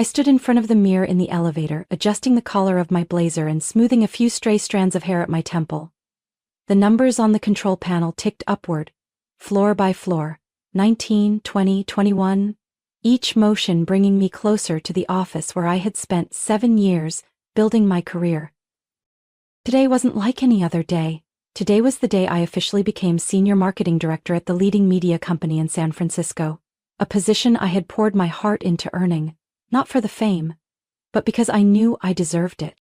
I stood in front of the mirror in the elevator, adjusting the collar of my blazer and smoothing a few stray strands of hair at my temple. The numbers on the control panel ticked upward, floor by floor, 19, 20, 21, each motion bringing me closer to the office where I had spent 7 years building my career. Today wasn't like any other day. Today was the day I officially became senior marketing director at the leading media company in San Francisco, a position I had poured my heart into earning, not for the fame, but because I knew I deserved it.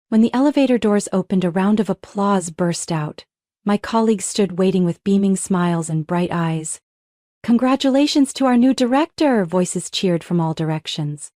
When the elevator doors opened, a round of applause burst out. My colleagues stood waiting with beaming smiles and bright eyes. "Congratulations to our new director!" voices cheered from all directions.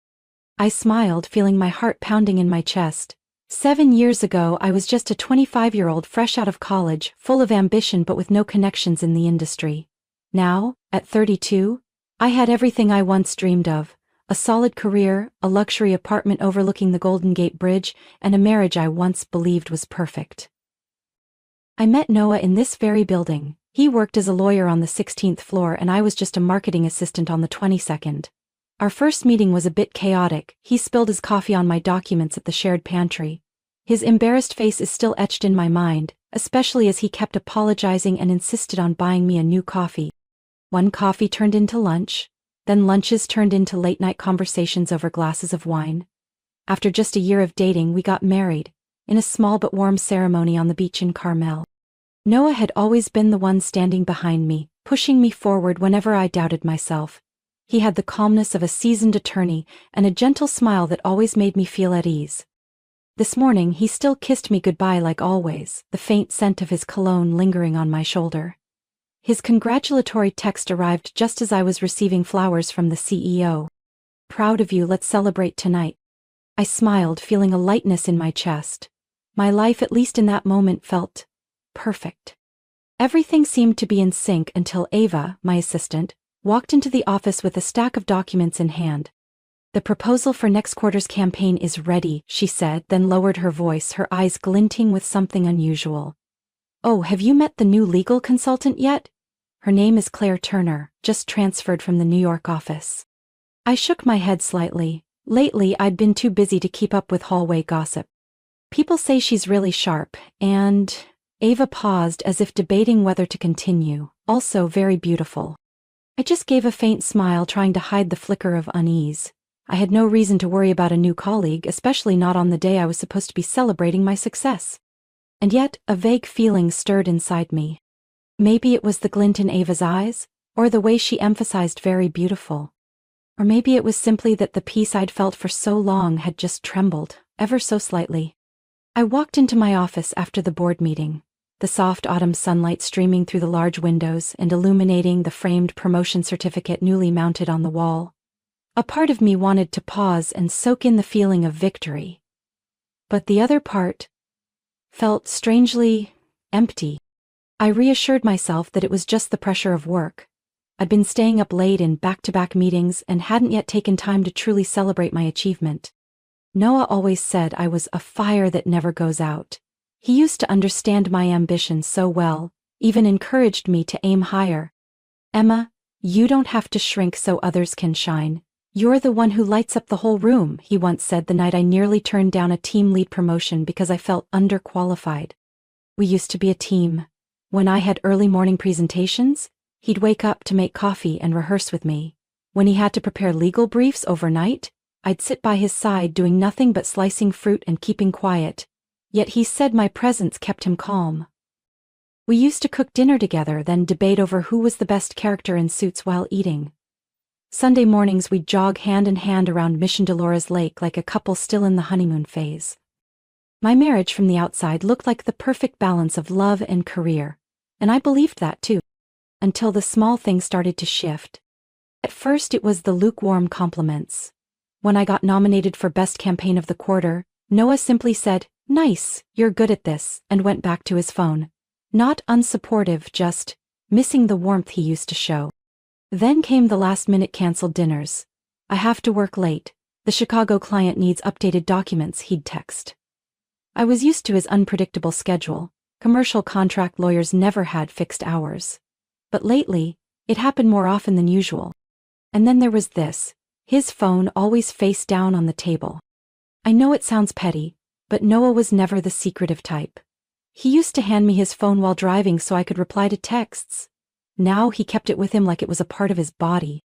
I smiled, feeling my heart pounding in my chest. 7 years ago, I was just a 25-year-old fresh out of college, full of ambition but with no connections in the industry. Now, at 32, I had everything I once dreamed of: a solid career, a luxury apartment overlooking the Golden Gate Bridge, and a marriage I once believed was perfect. I met Noah in this very building. He worked as a lawyer on the 16th floor and I was just a marketing assistant on the 22nd. Our first meeting was a bit chaotic. He spilled his coffee on my documents at the shared pantry. His embarrassed face is still etched in my mind, especially as he kept apologizing and insisted on buying me a new coffee. One coffee turned into lunch, then lunches turned into late-night conversations over glasses of wine. After just a year of dating, we got married, in a small but warm ceremony on the beach in Carmel. Noah had always been the one standing behind me, pushing me forward whenever I doubted myself. He had the calmness of a seasoned attorney and a gentle smile that always made me feel at ease. This morning he still kissed me goodbye like always, the faint scent of his cologne lingering on my shoulder. His congratulatory text arrived just as I was receiving flowers from the CEO. "Proud of you, let's celebrate tonight." I smiled, feeling a lightness in my chest. My life, at least in that moment, felt perfect. Everything seemed to be in sync until Ava, my assistant, walked into the office with a stack of documents in hand. "The proposal for next quarter's campaign is ready," she said, then lowered her voice, her eyes glinting with something unusual. "Oh, have you met the new legal consultant yet? Her name is Claire Turner, just transferred from the New York office." I shook my head slightly. Lately, I'd been too busy to keep up with hallway gossip. "People say she's really sharp, and..." Ava paused as if debating whether to continue. "Also very beautiful." I just gave a faint smile, trying to hide the flicker of unease. I had no reason to worry about a new colleague, especially not on the day I was supposed to be celebrating my success. And yet, a vague feeling stirred inside me. Maybe it was the glint in Ava's eyes, or the way she emphasized very beautiful. Or maybe it was simply that the peace I'd felt for so long had just trembled, ever so slightly. I walked into my office after the board meeting, the soft autumn sunlight streaming through the large windows and illuminating the framed promotion certificate newly mounted on the wall. A part of me wanted to pause and soak in the feeling of victory. But the other part felt strangely empty. I reassured myself that it was just the pressure of work. I'd been staying up late in back-to-back meetings and hadn't yet taken time to truly celebrate my achievement. Noah always said I was a fire that never goes out. He used to understand my ambition so well, even encouraged me to aim higher. "Emma, you don't have to shrink so others can shine. You're the one who lights up the whole room," he once said the night I nearly turned down a team lead promotion because I felt underqualified. We used to be a team. When I had early morning presentations, he'd wake up to make coffee and rehearse with me. When he had to prepare legal briefs overnight, I'd sit by his side doing nothing but slicing fruit and keeping quiet. Yet he said my presence kept him calm. We used to cook dinner together, then debate over who was the best character in Suits while eating. Sunday mornings we'd jog hand in hand around Mission Dolores Lake like a couple still in the honeymoon phase. My marriage from the outside looked like the perfect balance of love and career, and I believed that too, until the small things started to shift. At first it was the lukewarm compliments. When I got nominated for Best Campaign of the Quarter, Noah simply said, "Nice, you're good at this," and went back to his phone. Not unsupportive, just missing the warmth he used to show. Then came the last-minute canceled dinners. "I have to work late. The Chicago client needs updated documents," he'd text. I was used to his unpredictable schedule. Commercial contract lawyers never had fixed hours. But lately, it happened more often than usual. And then there was this. His phone always face down on the table. I know it sounds petty, but Noah was never the secretive type. He used to hand me his phone while driving so I could reply to texts. Now he kept it with him like it was a part of his body.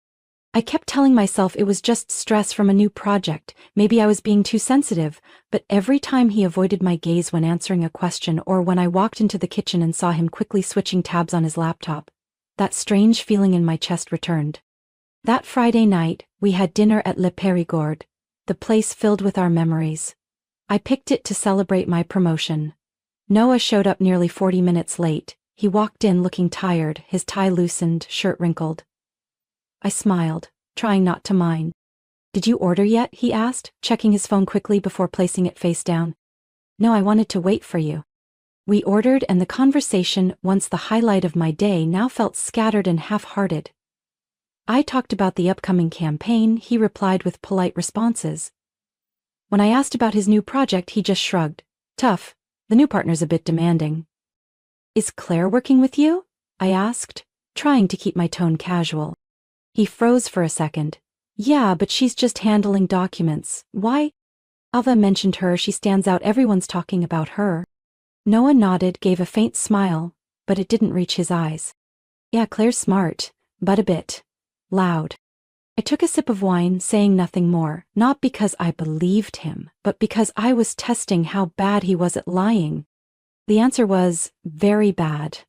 I kept telling myself it was just stress from a new project, maybe I was being too sensitive, but every time he avoided my gaze when answering a question or when I walked into the kitchen and saw him quickly switching tabs on his laptop, that strange feeling in my chest returned. That Friday night, we had dinner at Le Périgord, the place filled with our memories. I picked it to celebrate my promotion. Noah showed up nearly 40 minutes late. He walked in looking tired, his tie loosened, shirt wrinkled. I smiled, trying not to mind. "Did you order yet?" he asked, checking his phone quickly before placing it face down. "No, I wanted to wait for you." We ordered, and the conversation, once the highlight of my day, now felt scattered and half-hearted. I talked about the upcoming campaign, he replied with polite responses. When I asked about his new project, he just shrugged. "Tough. The new partner's a bit demanding." "Is Claire working with you?" I asked, trying to keep my tone casual. He froze for a second. "Yeah, but she's just handling documents. Why?" "Ava mentioned her, she stands out, everyone's talking about her." Noah nodded, gave a faint smile, but it didn't reach his eyes. "Yeah, Claire's smart, but a bit loud." I took a sip of wine, saying nothing more, not because I believed him, but because I was testing how bad he was at lying. The answer was, very bad.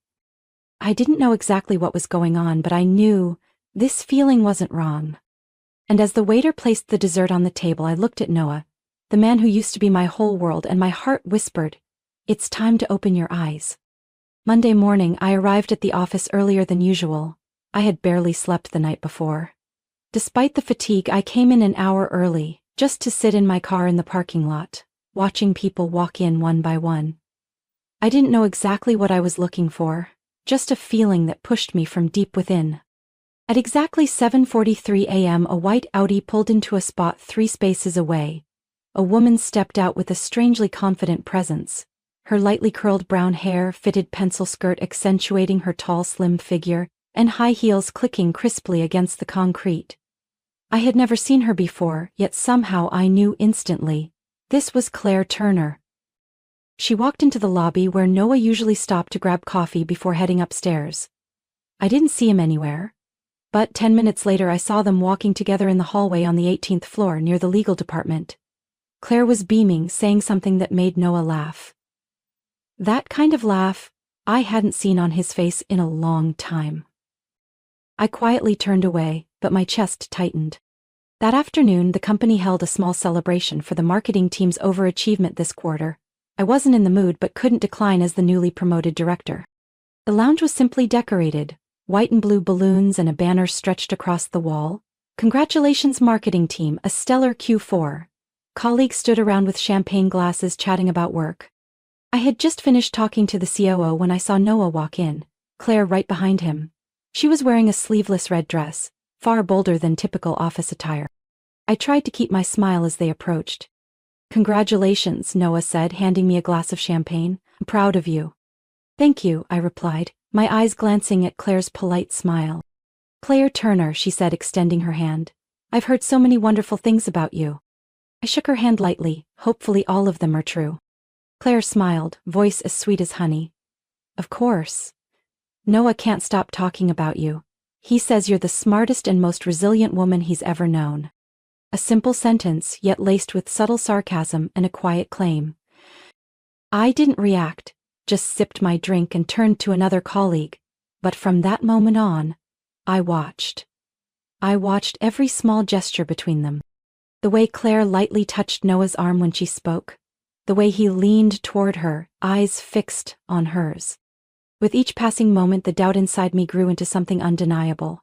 I didn't know exactly what was going on, but I knew this feeling wasn't wrong. And as the waiter placed the dessert on the table, I looked at Noah, the man who used to be my whole world, and my heart whispered, "It's time to open your eyes." Monday morning, I arrived at the office earlier than usual. I had barely slept the night before. Despite the fatigue, I came in an hour early, just to sit in my car in the parking lot, watching people walk in one by one. I didn't know exactly what I was looking for, just a feeling that pushed me from deep within. At exactly 7:43 a.m., a white Audi pulled into a spot 3 spaces away. A woman stepped out with a strangely confident presence, her lightly curled brown hair, fitted pencil skirt accentuating her tall, slim figure, and high heels clicking crisply against the concrete. I had never seen her before, yet somehow I knew instantly. This was Claire Turner. She walked into the lobby where Noah usually stopped to grab coffee before heading upstairs. I didn't see him anywhere. But 10 minutes later I saw them walking together in the hallway on the 18th floor near the legal department. Claire was beaming, saying something that made Noah laugh. That kind of laugh I hadn't seen on his face in a long time. I quietly turned away, but my chest tightened. That afternoon, the company held a small celebration for the marketing team's overachievement this quarter. I wasn't in the mood but couldn't decline as the newly promoted director. The lounge was simply decorated. White and blue balloons and a banner stretched across the wall. "Congratulations, marketing team, a stellar Q4. Colleagues stood around with champagne glasses chatting about work. I had just finished talking to the COO when I saw Noah walk in, Claire right behind him. She was wearing a sleeveless red dress, far bolder than typical office attire. I tried to keep my smile as they approached. "Congratulations," Noah said, handing me a glass of champagne. "I'm proud of you." "Thank you," I replied, my eyes glancing at Claire's polite smile. "Claire Turner," she said, extending her hand. "I've heard so many wonderful things about you." I shook her hand lightly, hopefully all of them are true. Claire smiled, voice as sweet as honey. "Of course. Noah can't stop talking about you. He says you're the smartest and most resilient woman he's ever known." A simple sentence, yet laced with subtle sarcasm and a quiet claim. I didn't react, just sipped my drink and turned to another colleague, but from that moment on, I watched. I watched every small gesture between them. The way Claire lightly touched Noah's arm when she spoke. The way he leaned toward her, eyes fixed on hers. With each passing moment, the doubt inside me grew into something undeniable.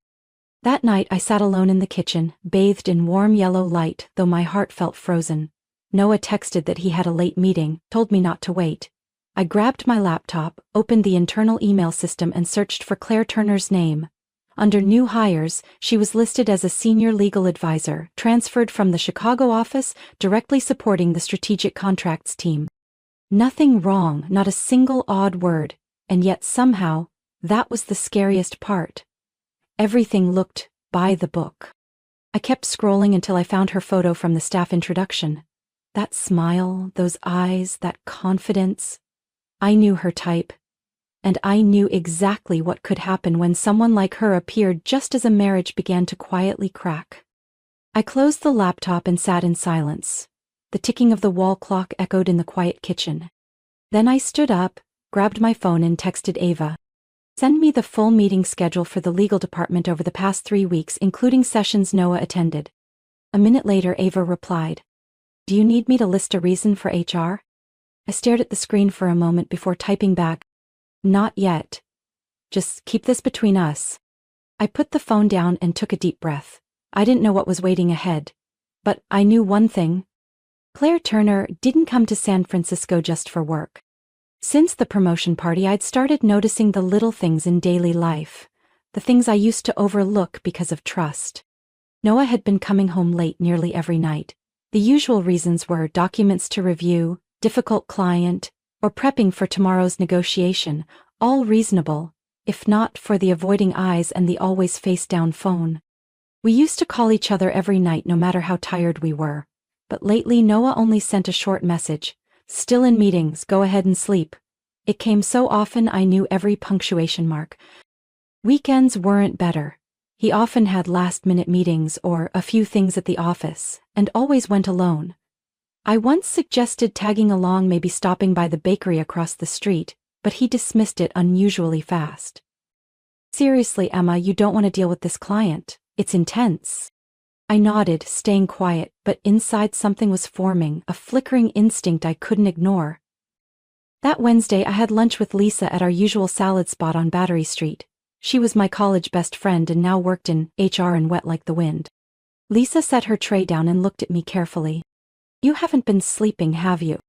That night I sat alone in the kitchen, bathed in warm yellow light, though my heart felt frozen. Noah texted that he had a late meeting, told me not to wait. I grabbed my laptop, opened the internal email system and searched for Claire Turner's name. Under new hires, she was listed as a senior legal advisor, transferred from the Chicago office, directly supporting the strategic contracts team. Nothing wrong, not a single odd word, and yet somehow, that was the scariest part. Everything looked by the book. I kept scrolling until I found her photo from the staff introduction. That smile, those eyes, that confidence. I knew her type. And I knew exactly what could happen when someone like her appeared just as a marriage began to quietly crack. I closed the laptop and sat in silence. The ticking of the wall clock echoed in the quiet kitchen. Then I stood up, grabbed my phone and texted Ava. Send me the full meeting schedule for the legal department over the past 3 weeks, including sessions Noah attended. A minute later, Ava replied, Do you need me to list a reason for HR? I stared at the screen for a moment before typing back, Not yet. Just keep this between us. I put the phone down and took a deep breath. I didn't know what was waiting ahead. But I knew one thing. Claire Turner didn't come to San Francisco just for work. Since the promotion party, I'd started noticing the little things in daily life, the things I used to overlook because of trust. Noah had been coming home late nearly every night. The usual reasons were documents to review, difficult client, or prepping for tomorrow's negotiation, all reasonable, if not for the avoiding eyes and the always face-down phone. We used to call each other every night no matter how tired we were. But lately Noah only sent a short message. Still in meetings, go ahead and sleep. It came so often I knew every punctuation mark. Weekends weren't better. He often had last-minute meetings or a few things at the office, and always went alone. I once suggested tagging along, maybe stopping by the bakery across the street, but he dismissed it unusually fast. Seriously, Emma, you don't want to deal with this client. It's intense. I nodded, staying quiet, but inside something was forming, a flickering instinct I couldn't ignore. That Wednesday I had lunch with Lisa at our usual salad spot on Battery Street. She was my college best friend and now worked in HR and Wet Like the Wind. Lisa set her tray down and looked at me carefully. You haven't been sleeping, have you?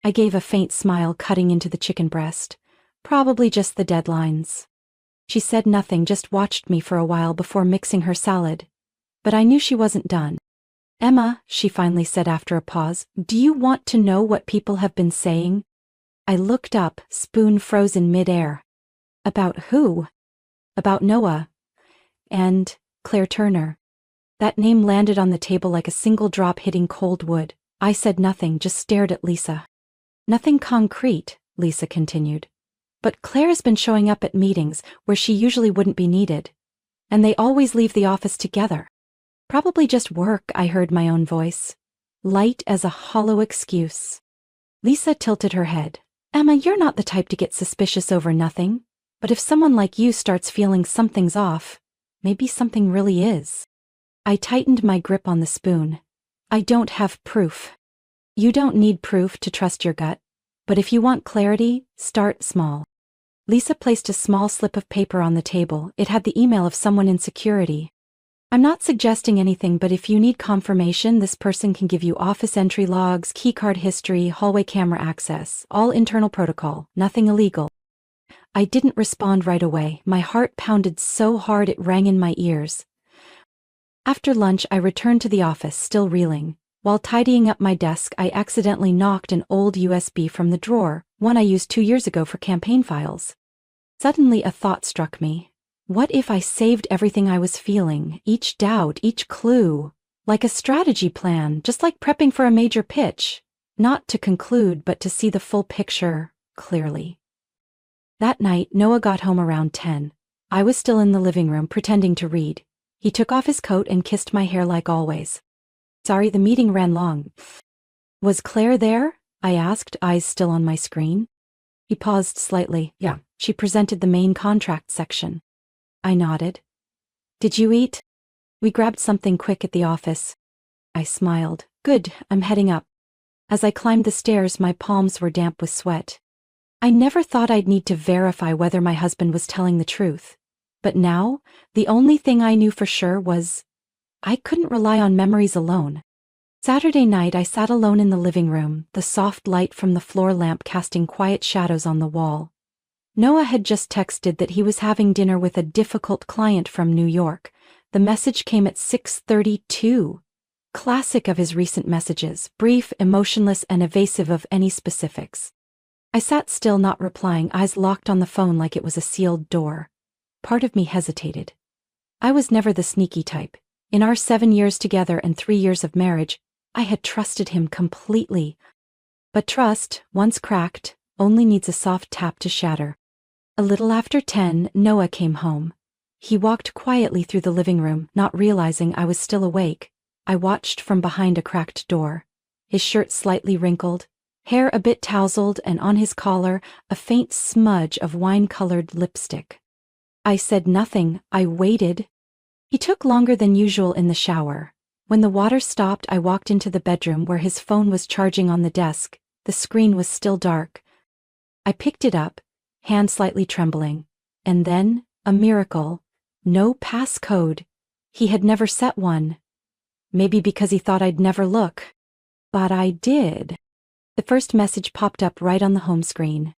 I gave a faint smile, cutting into the chicken breast. Probably just the deadlines. She said nothing, just watched me for a while before mixing her salad. But I knew she wasn't done. Emma, she finally said after a pause, do you want to know what people have been saying? I looked up, spoon frozen mid-air. About who? About Noah. And Claire Turner. That name landed on the table like a single drop hitting cold wood. I said nothing, just stared at Lisa. Nothing concrete, Lisa continued. But Claire's been showing up at meetings where she usually wouldn't be needed. And they always leave the office together. Probably just work, I heard my own voice. Light as a hollow excuse. Lisa tilted her head. Emma, you're not the type to get suspicious over nothing. But if someone like you starts feeling something's off, maybe something really is. I tightened my grip on the spoon. I don't have proof. You don't need proof to trust your gut. But if you want clarity, start small. Lisa placed a small slip of paper on the table. It had the email of someone in security. I'm not suggesting anything, but if you need confirmation, this person can give you office entry logs, keycard history, hallway camera access, all internal protocol, nothing illegal. I didn't respond right away. My heart pounded so hard it rang in my ears. After lunch, I returned to the office, still reeling. While tidying up my desk, I accidentally knocked an old USB from the drawer, one I used 2 years ago for campaign files. Suddenly a thought struck me. What if I saved everything I was feeling, each doubt, each clue, like a strategy plan, just like prepping for a major pitch, not to conclude but to see the full picture clearly. That night, Noah got home around 10. I was still in the living room pretending to read. He took off his coat and kissed my hair like always. Sorry, the meeting ran long. Was Claire there? I asked, eyes still on my screen. He paused slightly. Yeah, she presented the main contract section. I nodded. Did you eat? We grabbed something quick at the office. I smiled. Good, I'm heading up. As I climbed the stairs, my palms were damp with sweat. I never thought I'd need to verify whether my husband was telling the truth. But now, the only thing I knew for sure was I couldn't rely on memories alone. Saturday night, I sat alone in the living room, the soft light from the floor lamp casting quiet shadows on the wall. Noah had just texted that he was having dinner with a difficult client from New York. The message came at 6:32. Classic of his recent messages, brief, emotionless, and evasive of any specifics. I sat still, not replying, eyes locked on the phone like it was a sealed door. Part of me hesitated. I was never the sneaky type. In our 7 years together and 3 years of marriage, I had trusted him completely. But trust, once cracked, only needs a soft tap to shatter. A little after 10, Noah came home. He walked quietly through the living room, not realizing I was still awake. I watched from behind a cracked door. His shirt slightly wrinkled, hair a bit tousled, and on his collar, a faint smudge of wine-colored lipstick. I said nothing, I waited. He took longer than usual in the shower. When the water stopped, I walked into the bedroom where his phone was charging on the desk. The screen was still dark. I picked it up, hand slightly trembling. And then, a miracle. No passcode. He had never set one. Maybe because he thought I'd never look. But I did. The first message popped up right on the home screen.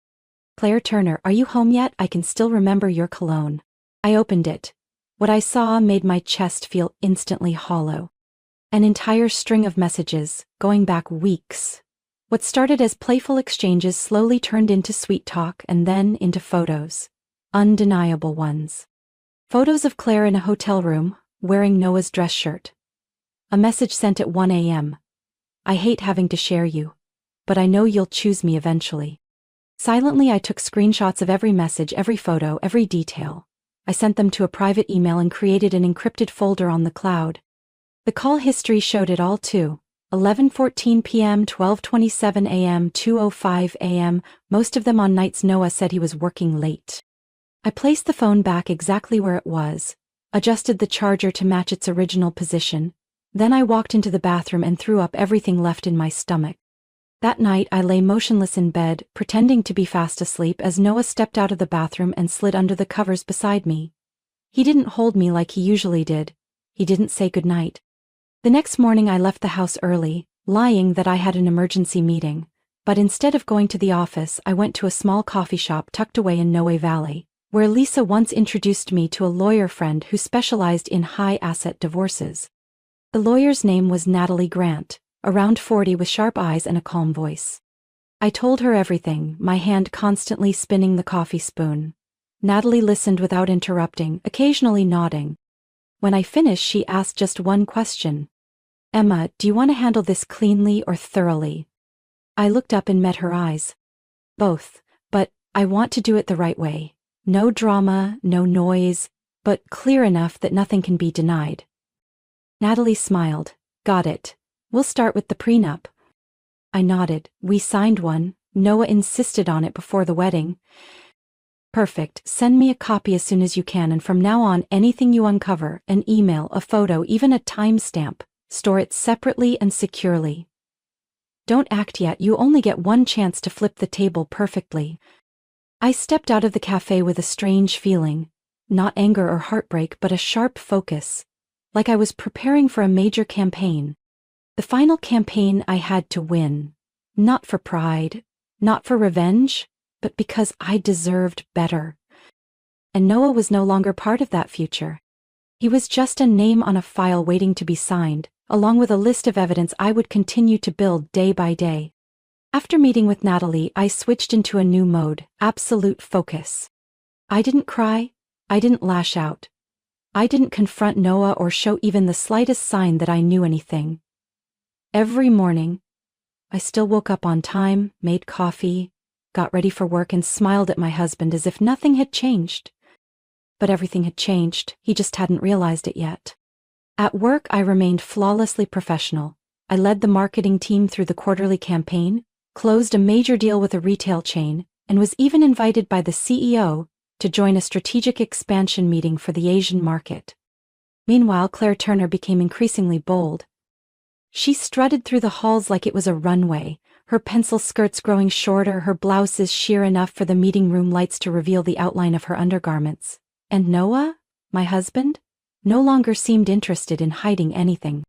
Claire Turner, are you home yet? I can still remember your cologne. I opened it. What I saw made my chest feel instantly hollow. An entire string of messages, going back weeks. What started as playful exchanges slowly turned into sweet talk and then into photos. Undeniable ones. Photos of Claire in a hotel room, wearing Noah's dress shirt. A message sent at 1 a.m. I hate having to share you, but I know you'll choose me eventually. Silently, I took screenshots of every message, every photo, every detail. I sent them to a private email and created an encrypted folder on the cloud. The call history showed it all too. 11:14 p.m., 12:27 a.m., 2:05 a.m., most of them on nights Noah said he was working late. I placed the phone back exactly where it was, adjusted the charger to match its original position. Then I walked into the bathroom and threw up everything left in my stomach. That night I lay motionless in bed, pretending to be fast asleep as Noah stepped out of the bathroom and slid under the covers beside me. He didn't hold me like he usually did. He didn't say goodnight. The next morning I left the house early, lying that I had an emergency meeting. But instead of going to the office, I went to a small coffee shop tucked away in Noe Valley, where Lisa once introduced me to a lawyer friend who specialized in high-asset divorces. The lawyer's name was Natalie Grant, around 40 with sharp eyes and a calm voice. I told her everything, my hand constantly spinning the coffee spoon. Natalie listened without interrupting, occasionally nodding. When I finished, she asked just one question. Emma, do you want to handle this cleanly or thoroughly? I looked up and met her eyes. Both, but I want to do it the right way. No drama, no noise, but clear enough that nothing can be denied. Natalie smiled. Got it. We'll start with the prenup. I nodded. We signed one. Noah insisted on it before the wedding. Perfect. Send me a copy as soon as you can, and from now on, anything you uncover, an email, a photo, even a timestamp, store it separately and securely. Don't act yet, you only get one chance to flip the table perfectly. I stepped out of the cafe with a strange feeling. Not anger or heartbreak, but a sharp focus. Like I was preparing for a major campaign. The final campaign I had to win. Not for pride, not for revenge, but because I deserved better. And Noah was no longer part of that future. He was just a name on a file waiting to be signed, along with a list of evidence I would continue to build day by day. After meeting with Natalie, I switched into a new mode, absolute focus. I didn't cry, I didn't lash out. I didn't confront Noah or show even the slightest sign that I knew anything. Every morning, I still woke up on time, made coffee, got ready for work, and smiled at my husband as if nothing had changed. But everything had changed, he just hadn't realized it yet. At work, I remained flawlessly professional. I led the marketing team through the quarterly campaign, closed a major deal with a retail chain, and was even invited by the CEO to join a strategic expansion meeting for the Asian market. Meanwhile, Claire Turner became increasingly bold. She strutted through the halls like it was a runway, her pencil skirts growing shorter, her blouses sheer enough for the meeting room lights to reveal the outline of her undergarments. And Noah, my husband, no longer seemed interested in hiding anything.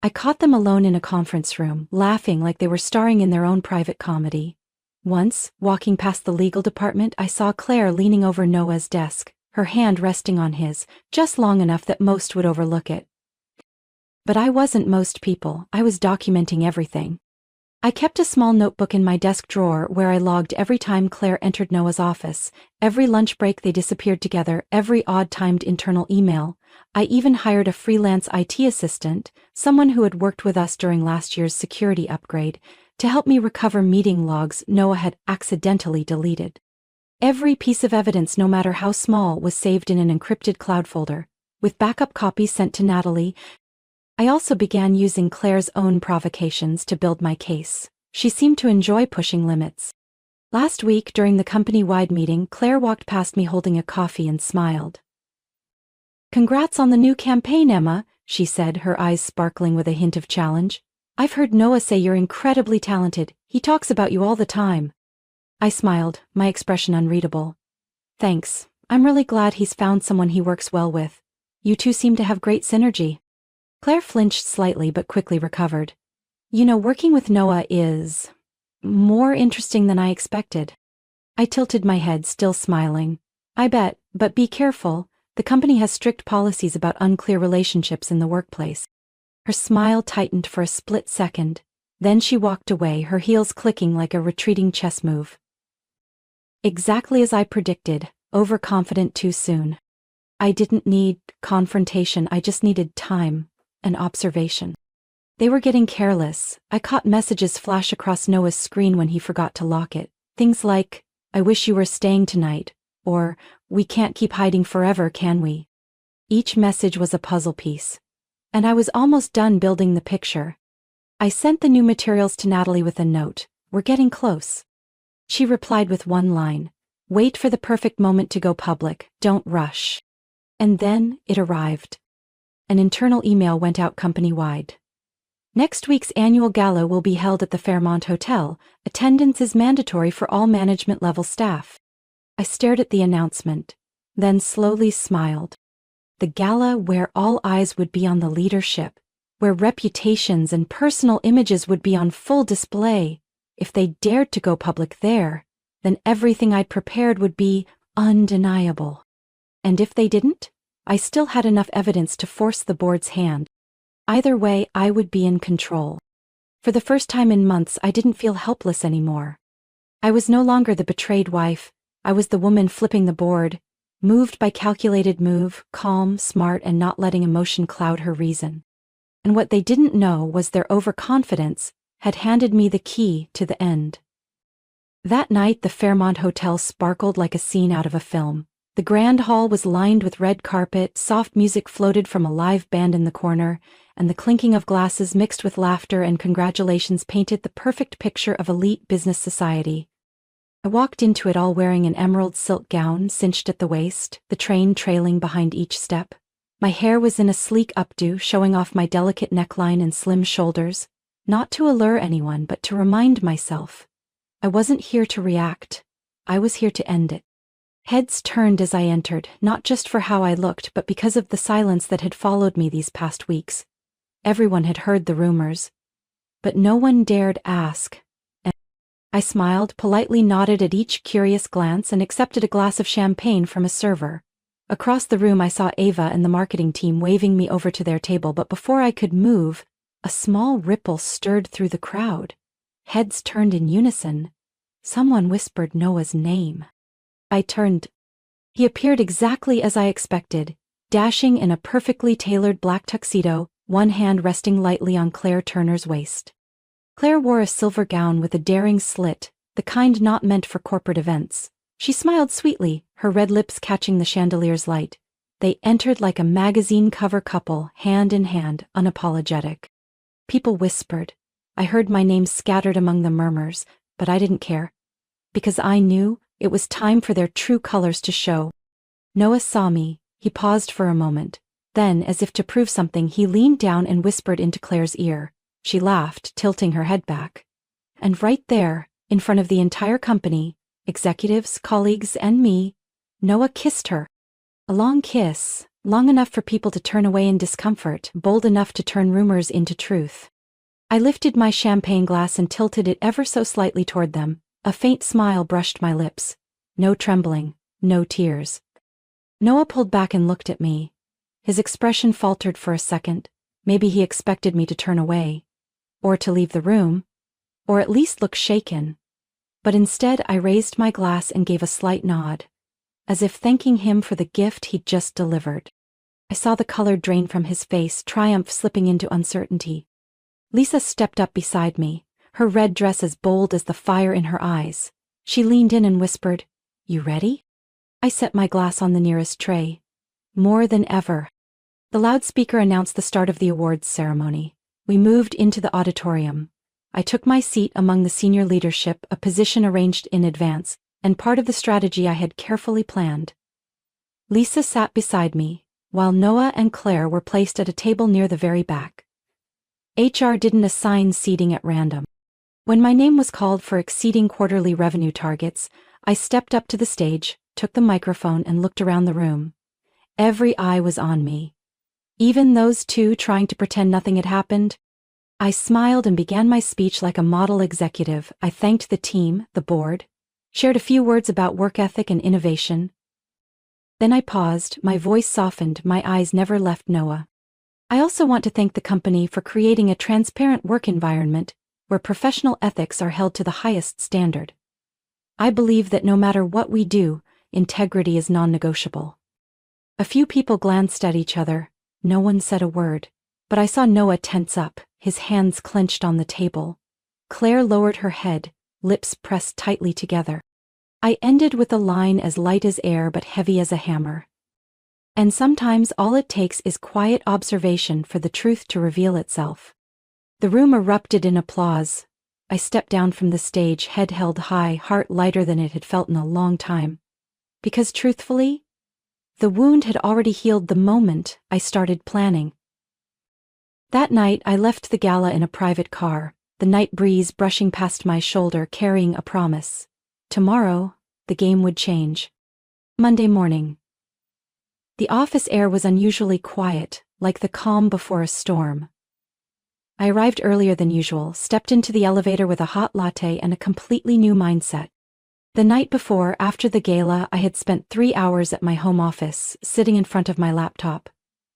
I caught them alone in a conference room, laughing like they were starring in their own private comedy. Once, walking past the legal department, I saw Claire leaning over Noah's desk, her hand resting on his, just long enough that most would overlook it. But I wasn't most people, I was documenting everything. I kept a small notebook in my desk drawer where I logged every time Claire entered Noah's office, every lunch break they disappeared together, every odd-timed internal email. I even hired a freelance IT assistant, someone who had worked with us during last year's security upgrade, to help me recover meeting logs Noah had accidentally deleted. Every piece of evidence, no matter how small, was saved in an encrypted cloud folder, with backup copies sent to Natalie. I also began using Claire's own provocations to build my case. She seemed to enjoy pushing limits. Last week, during the company-wide meeting, Claire walked past me holding a coffee and smiled. "Congrats on the new campaign, Emma," she said, her eyes sparkling with a hint of challenge. "I've heard Noah say you're incredibly talented. He talks about you all the time." I smiled, my expression unreadable. "Thanks. I'm really glad he's found someone he works well with. You two seem to have great synergy." Claire flinched slightly but quickly recovered. "You know, working with Noah is more interesting than I expected." I tilted my head, still smiling. "I bet, but be careful. The company has strict policies about unclear relationships in the workplace." Her smile tightened for a split second. Then she walked away, her heels clicking like a retreating chess move. Exactly as I predicted, overconfident too soon. I didn't need confrontation, I just needed time and observation. They were getting careless. I caught messages flash across Noah's screen when he forgot to lock it. Things like, "I wish you were staying tonight," or "We can't keep hiding forever, can we?" Each message was a puzzle piece. And I was almost done building the picture. I sent the new materials to Natalie with a note. "We're getting close." She replied with one line, "Wait for the perfect moment to go public, don't rush." And then it arrived. An internal email went out company-wide. "Next week's annual gala will be held at the Fairmont Hotel. Attendance is mandatory for all management-level staff." I stared at the announcement, then slowly smiled. The gala where all eyes would be on the leadership, where reputations and personal images would be on full display. If they dared to go public there, then everything I'd prepared would be undeniable. And if they didn't, I still had enough evidence to force the board's hand. Either way, I would be in control. For the first time in months, I didn't feel helpless anymore. I was no longer the betrayed wife. I was the woman flipping the board, moved by calculated move, calm, smart, and not letting emotion cloud her reason. And what they didn't know was their overconfidence had handed me the key to the end. That night, the Fairmont Hotel sparkled like a scene out of a film. The grand hall was lined with red carpet, soft music floated from a live band in the corner, and the clinking of glasses mixed with laughter and congratulations painted the perfect picture of elite business society. I walked into it all wearing an emerald silk gown cinched at the waist, the train trailing behind each step. My hair was in a sleek updo, showing off my delicate neckline and slim shoulders, not to allure anyone but to remind myself. I wasn't here to react. I was here to end it. Heads turned as I entered, not just for how I looked, but because of the silence that had followed me these past weeks. Everyone had heard the rumors, but no one dared ask. And I smiled, politely nodded at each curious glance, and accepted a glass of champagne from a server. Across the room I saw Ava and the marketing team waving me over to their table, but before I could move, a small ripple stirred through the crowd. Heads turned in unison. Someone whispered Noah's name. I turned. He appeared exactly as I expected, dashing in a perfectly tailored black tuxedo, one hand resting lightly on Claire Turner's waist. Claire wore a silver gown with a daring slit, the kind not meant for corporate events. She smiled sweetly, her red lips catching the chandelier's light. They entered like a magazine cover couple, hand in hand, unapologetic. People whispered. I heard my name scattered among the murmurs, but I didn't care. Because I knew it was time for their true colors to show. Noah saw me. He paused for a moment. Then, as if to prove something, he leaned down and whispered into Claire's ear. She laughed, tilting her head back. And right there, in front of the entire company, executives, colleagues, and me, Noah kissed her. A long kiss, long enough for people to turn away in discomfort, bold enough to turn rumors into truth. I lifted my champagne glass and tilted it ever so slightly toward them. A faint smile brushed my lips. No trembling, no tears. Noah pulled back and looked at me. His expression faltered for a second. Maybe he expected me to turn away, or to leave the room, or at least look shaken. But instead I raised my glass and gave a slight nod, as if thanking him for the gift he'd just delivered. I saw the color drain from his face, triumph slipping into uncertainty. Lisa stepped up beside me, her red dress as bold as the fire in her eyes. She leaned in and whispered, "You ready?" I set my glass on the nearest tray. More than ever. The loudspeaker announced the start of the awards ceremony. We moved into the auditorium. I took my seat among the senior leadership, a position arranged in advance, and part of the strategy I had carefully planned. Lisa sat beside me, while Noah and Claire were placed at a table near the very back. HR didn't assign seating at random. When my name was called for exceeding quarterly revenue targets, I stepped up to the stage, took the microphone and looked around the room. Every eye was on me. Even those two trying to pretend nothing had happened. I smiled and began my speech like a model executive. I thanked the team, the board, shared a few words about work ethic and innovation. Then I paused, my voice softened, my eyes never left Noah. I also want to thank the company for creating a transparent work environment where professional ethics are held to the highest standard. I believe that no matter what we do, integrity is non-negotiable. A few people glanced at each other. No one said a word, but I saw Noah tense up, his hands clenched on the table. Claire lowered her head, lips pressed tightly together. I ended with a line as light as air but heavy as a hammer. And sometimes all it takes is quiet observation for the truth to reveal itself. The room erupted in applause. I stepped down from the stage, head held high, heart lighter than it had felt in a long time. Because truthfully, the wound had already healed the moment I started planning. That night I left the gala in a private car, the night breeze brushing past my shoulder carrying a promise. Tomorrow, the game would change. Monday morning. The office air was unusually quiet, like the calm before a storm. I arrived earlier than usual, stepped into the elevator with a hot latte and a completely new mindset. The night before, after the gala, I had spent 3 hours at my home office, sitting in front of my laptop.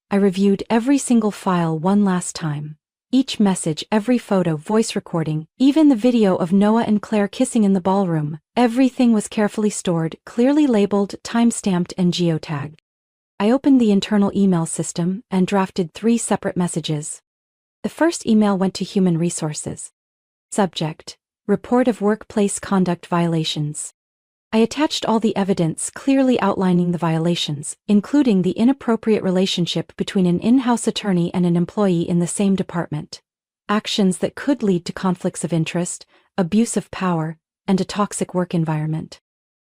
I reviewed every single file one last time. Each message, every photo, voice recording, even the video of Noah and Claire kissing in the ballroom, everything was carefully stored, clearly labeled, time-stamped and geotagged. I opened the internal email system and drafted 3 separate messages. The first email went to Human Resources. Subject: Report of Workplace Conduct Violations. I attached all the evidence clearly outlining the violations, including the inappropriate relationship between an in-house attorney and an employee in the same department, actions that could lead to conflicts of interest, abuse of power, and a toxic work environment.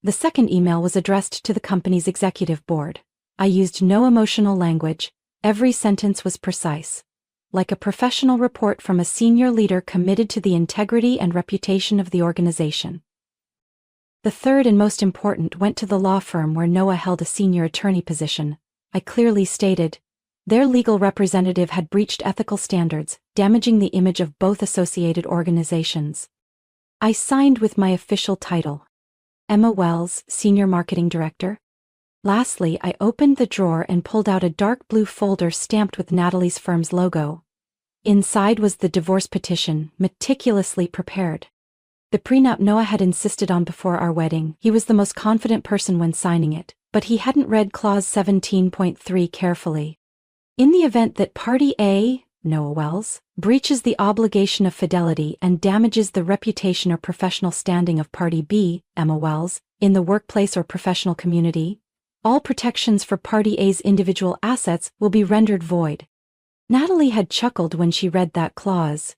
The second email was addressed to the company's executive board. I used no emotional language, every sentence was precise, like a professional report from a senior leader committed to the integrity and reputation of the organization. The third and most important went to the law firm where Noah held a senior attorney position. I clearly stated, their legal representative had breached ethical standards, damaging the image of both associated organizations. I signed with my official title, Emma Wells, Senior Marketing Director. Lastly, I opened the drawer and pulled out a dark blue folder stamped with Natalie's firm's logo. Inside was the divorce petition, meticulously prepared. The prenup Noah had insisted on before our wedding. He was the most confident person when signing it, but he hadn't read Clause 17.3 carefully. In the event that Party A, Noah Wells, breaches the obligation of fidelity and damages the reputation or professional standing of Party B, Emma Wells, in the workplace or professional community, all protections for Party A's individual assets will be rendered void. Natalie had chuckled when she read that clause.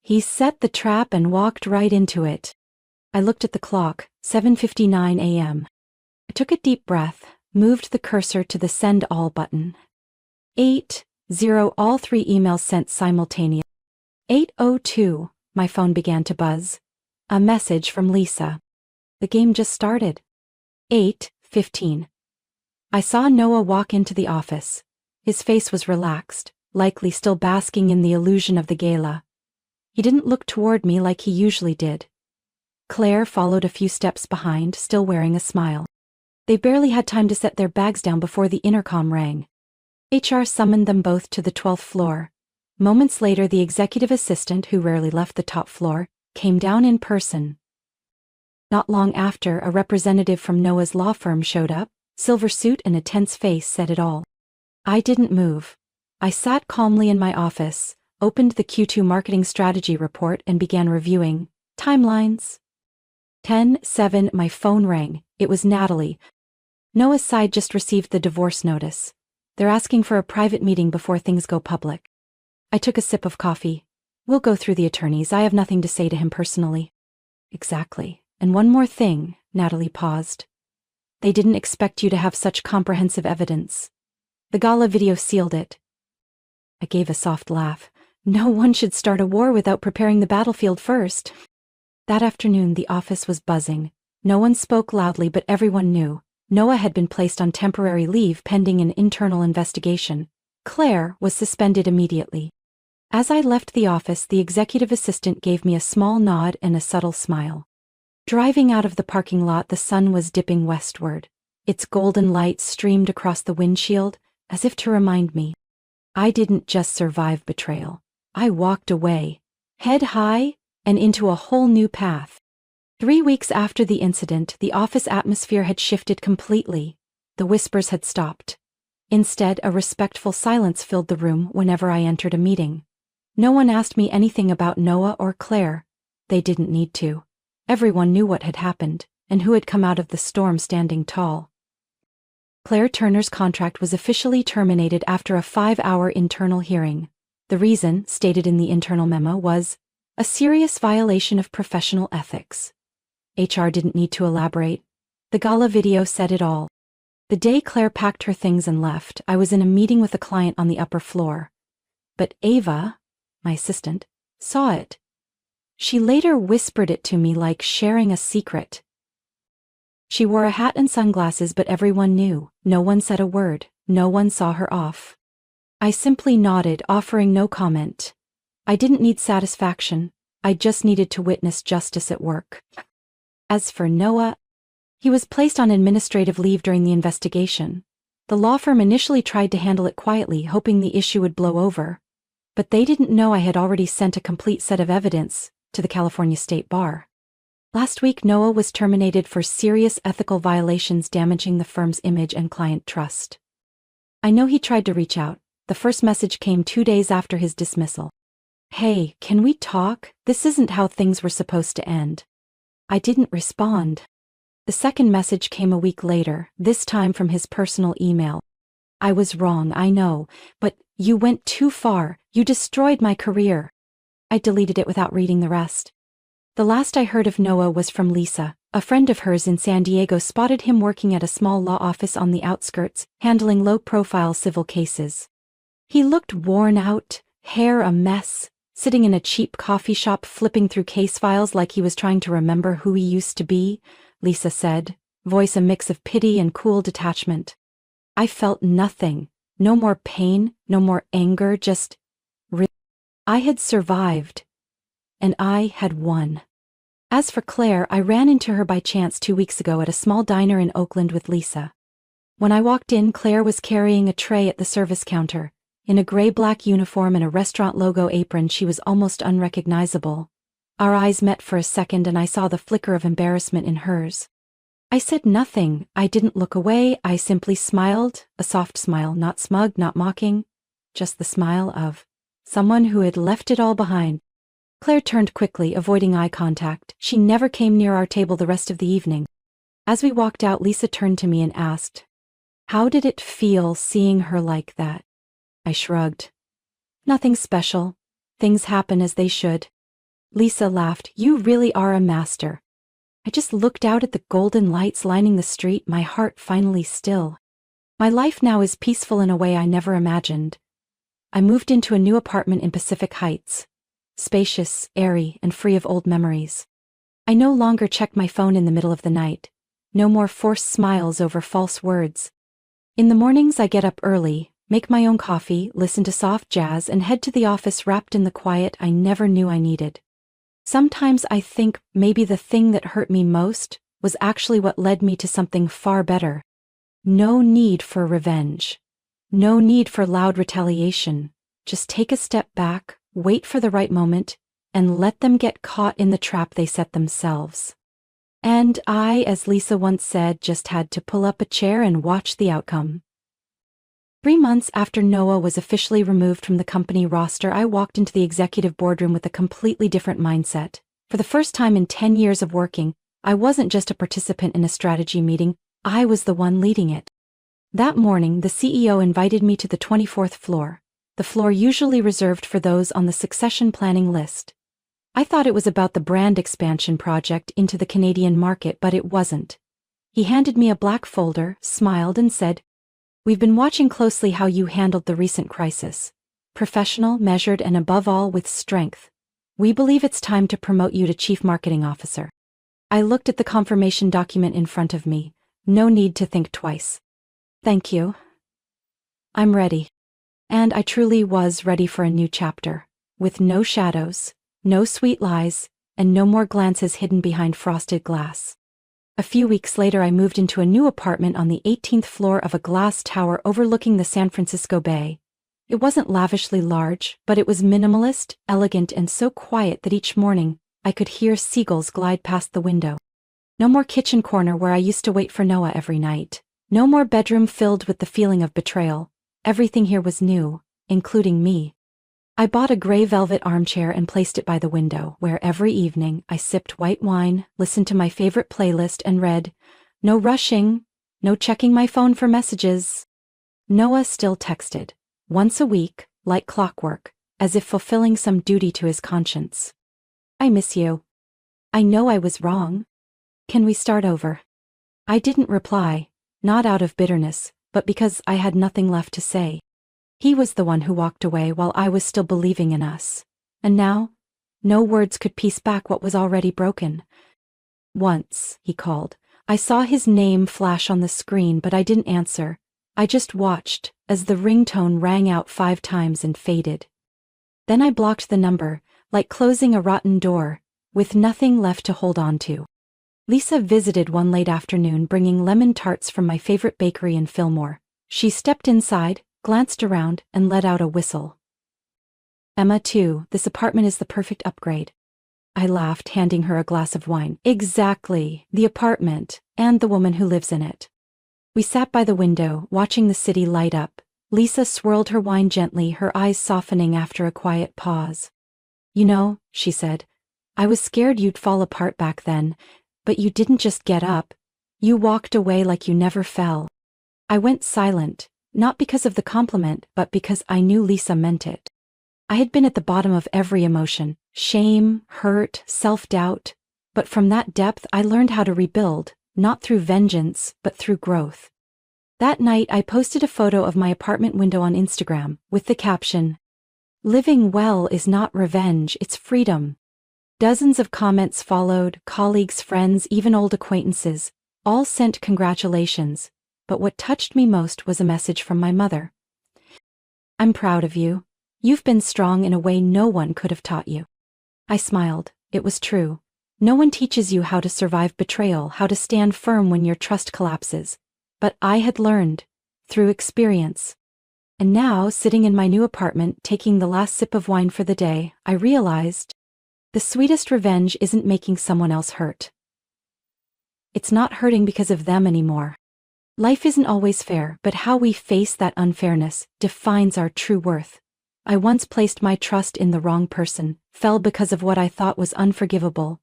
He set the trap and walked right into it. I looked at the clock, 7:59 a.m. I took a deep breath, moved the cursor to the Send All button. 8:0 all 3 emails sent simultaneously. 8:02, my phone began to buzz. A message from Lisa. The game just started. 8:15. I saw Noah walk into the office. His face was relaxed, likely still basking in the illusion of the gala. He didn't look toward me like he usually did. Claire followed a few steps behind, still wearing a smile. They barely had time to set their bags down before the intercom rang. HR summoned them both to the 12th floor. Moments later, the executive assistant, who rarely left the top floor, came down in person. Not long after, a representative from Noah's law firm showed up. Silver suit and a tense face said it all. I didn't move. I sat calmly in my office, opened the Q2 marketing strategy report and began reviewing timelines. 10:07, my phone rang. It was Natalie. Noah's side just received the divorce notice. They're asking for a private meeting before things go public. I took a sip of coffee. We'll go through the attorneys. I have nothing to say to him personally. Exactly. And one more thing, Natalie paused. They didn't expect you to have such comprehensive evidence. The gala video sealed it. I gave a soft laugh. No one should start a war without preparing the battlefield first. That afternoon, the office was buzzing. No one spoke loudly, but everyone knew. Noah had been placed on temporary leave pending an internal investigation. Claire was suspended immediately. As I left the office, the executive assistant gave me a small nod and a subtle smile. Driving out of the parking lot, the sun was dipping westward. Its golden light streamed across the windshield, as if to remind me. I didn't just survive betrayal. I walked away, head high, and into a whole new path. 3 weeks after the incident, the office atmosphere had shifted completely. The whispers had stopped. Instead, a respectful silence filled the room whenever I entered a meeting. No one asked me anything about Noah or Claire. They didn't need to. Everyone knew what had happened, and who had come out of the storm standing tall. Claire Turner's contract was officially terminated after a 5-hour internal hearing. The reason, stated in the internal memo, was a serious violation of professional ethics. HR didn't need to elaborate. The gala video said it all. The day Claire packed her things and left, I was in a meeting with a client on the upper floor. But Ava, my assistant, saw it. She later whispered it to me like sharing a secret. She wore a hat and sunglasses, but everyone knew. No one said a word. No one saw her off. I simply nodded, offering no comment. I didn't need satisfaction. I just needed to witness justice at work. As for Noah, he was placed on administrative leave during the investigation. The law firm initially tried to handle it quietly, hoping the issue would blow over. But they didn't know I had already sent a complete set of evidence to the California State Bar. Last week, Noah was terminated for serious ethical violations damaging the firm's image and client trust. I know he tried to reach out. The first message came 2 days after his dismissal. Hey, can we talk? This isn't how things were supposed to end. I didn't respond. The second message came a week later, this time from his personal email. I was wrong, I know, but you went too far. You destroyed my career. I deleted it without reading the rest. The last I heard of Noah was from Lisa. A friend of hers in San Diego spotted him working at a small law office on the outskirts, handling low-profile civil cases. He looked worn out, hair a mess, sitting in a cheap coffee shop flipping through case files like he was trying to remember who he used to be, Lisa said, voice a mix of pity and cool detachment. I felt nothing. No more pain, no more anger, just I had survived. And I had won. As for Claire, I ran into her by chance 2 weeks ago at a small diner in Oakland with Lisa. When I walked in, Claire was carrying a tray at the service counter. In a gray-black uniform and a restaurant logo apron, she was almost unrecognizable. Our eyes met for a second and I saw the flicker of embarrassment in hers. I said nothing. I didn't look away. I simply smiled, a soft smile, not smug, not mocking, just the smile of someone who had left it all behind. Claire turned quickly, avoiding eye contact. She never came near our table the rest of the evening. As we walked out, Lisa turned to me and asked, "How did it feel seeing her like that?" I shrugged. "Nothing special. Things happen as they should." Lisa laughed. "You really are a master." I just looked out at the golden lights lining the street, my heart finally still. My life now is peaceful in a way I never imagined. I moved into a new apartment in Pacific Heights. Spacious, airy, and free of old memories. I no longer check my phone in the middle of the night. No more forced smiles over false words. In the mornings I get up early, make my own coffee, listen to soft jazz, and head to the office wrapped in the quiet I never knew I needed. Sometimes I think maybe the thing that hurt me most was actually what led me to something far better. No need for revenge. No need for loud retaliation. Just take a step back, wait for the right moment, and let them get caught in the trap they set themselves. And I, as Lisa once said, just had to pull up a chair and watch the outcome. 3 months after Noah was officially removed from the company roster, I walked into the executive boardroom with a completely different mindset. For the first time in 10 years of working, I wasn't just a participant in a strategy meeting, I was the one leading it. That morning, the CEO invited me to the 24th floor, the floor usually reserved for those on the succession planning list. I thought it was about the brand expansion project into the Canadian market, but it wasn't. He handed me a black folder, smiled, and said, "We've been watching closely how you handled the recent crisis. Professional, measured, and above all, with strength. We believe it's time to promote you to Chief Marketing Officer." I looked at the confirmation document in front of me. No need to think twice. "Thank you. I'm ready." And I truly was ready for a new chapter, with no shadows, no sweet lies, and no more glances hidden behind frosted glass. A few weeks later, I moved into a new apartment on the 18th floor of a glass tower overlooking the San Francisco Bay. It wasn't lavishly large, but it was minimalist, elegant, and so quiet that each morning, I could hear seagulls glide past the window. No more kitchen corner where I used to wait for Noah every night. No more bedroom filled with the feeling of betrayal. Everything here was new, including me. I bought a gray velvet armchair and placed it by the window, where every evening I sipped white wine, listened to my favorite playlist, and read. No rushing, no checking my phone for messages. Noah still texted, once a week, like clockwork, as if fulfilling some duty to his conscience. "I miss you. I know I was wrong. Can we start over?" I didn't reply, not out of bitterness, but because I had nothing left to say. He was the one who walked away while I was still believing in us. And now, no words could piece back what was already broken. "Once," he called. I saw his name flash on the screen, but I didn't answer. I just watched, as the ringtone rang out 5 times and faded. Then I blocked the number, like closing a rotten door, with nothing left to hold on to. Lisa visited one late afternoon, bringing lemon tarts from my favorite bakery in Fillmore. She stepped inside, glanced around, and let out a whistle. "Emma, too, this apartment is the perfect upgrade." I laughed, handing her a glass of wine. "Exactly, the apartment, and the woman who lives in it." We sat by the window, watching the city light up. Lisa swirled her wine gently, her eyes softening after a quiet pause. "You know," she said, "I was scared you'd fall apart back then, but you didn't just get up. You walked away like you never fell." I went silent, not because of the compliment, but because I knew Lisa meant it. I had been at the bottom of every emotion, shame, hurt, self-doubt, but from that depth I learned how to rebuild, not through vengeance, but through growth. That night I posted a photo of my apartment window on Instagram, with the caption, "Living well is not revenge, it's freedom." Dozens of comments followed, colleagues, friends, even old acquaintances, all sent congratulations. But what touched me most was a message from my mother. "I'm proud of you. You've been strong in a way no one could have taught you." I smiled. It was true. No one teaches you how to survive betrayal, how to stand firm when your trust collapses. But I had learned, through experience. And now, sitting in my new apartment, taking the last sip of wine for the day, I realized the sweetest revenge isn't making someone else hurt. It's not hurting because of them anymore. Life isn't always fair, but how we face that unfairness defines our true worth. I once placed my trust in the wrong person, fell because of what I thought was unforgivable.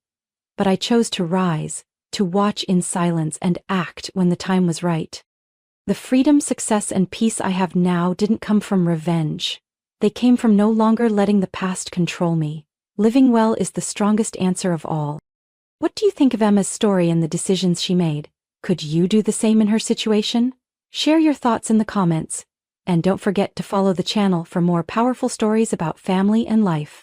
But I chose to rise, to watch in silence and act when the time was right. The freedom, success, and peace I have now didn't come from revenge. They came from no longer letting the past control me. Living well is the strongest answer of all. What do you think of Emma's story and the decisions she made? Could you do the same in her situation? Share your thoughts in the comments. And don't forget to follow the channel for more powerful stories about family and life.